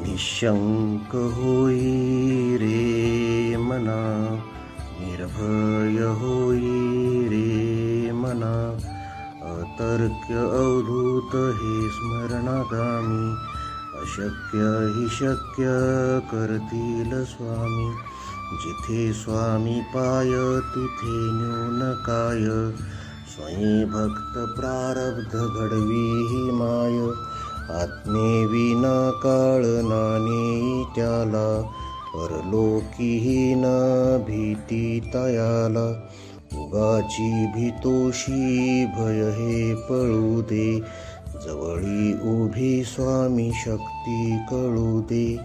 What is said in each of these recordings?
निशंक होई रे मना, निर्भय होई रे मना. अतर्क्य अवधूत हे स्मरणागामी, अशक्य हि शक्य करतील स्वामी. जिथे स्वामी पाय तिथे न्यून काय, स्वयं भक्त प्रारब्ध घडवी ही माय. आज्ञेविना काळ नाने त्याला, परलोकीही न भीती तयाला. उगाची भीतोशी भय हे पळू दे, जवळी उभी स्वामी शक्ती कळू दे.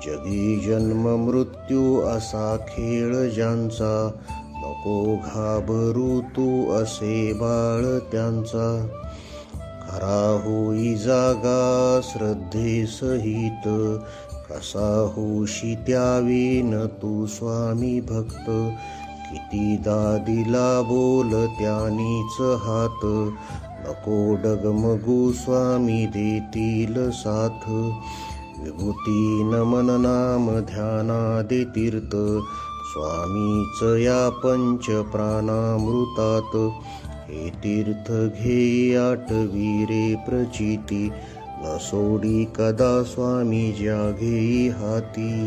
जगी जन्म मृत्यू असा खेळ ज्यांचा, नको घाबरू तू असे बाळ त्यांचा. खरा होई जागा श्रद्धे सहित, कसा होशी त्यावीन तू स्वामी भक्त. कितीदा दिला बोल त्यानीच हात, नको डगमगू स्वामी देतील साथ. विभूती नमन नाम ध्यानादे तीर्थ, स्वामीच या पंच प्राणामृतात. हे तीर्थ घेई आठवी रे प्रचिती, न सोडी कदा स्वामी ज्या घेई हाती.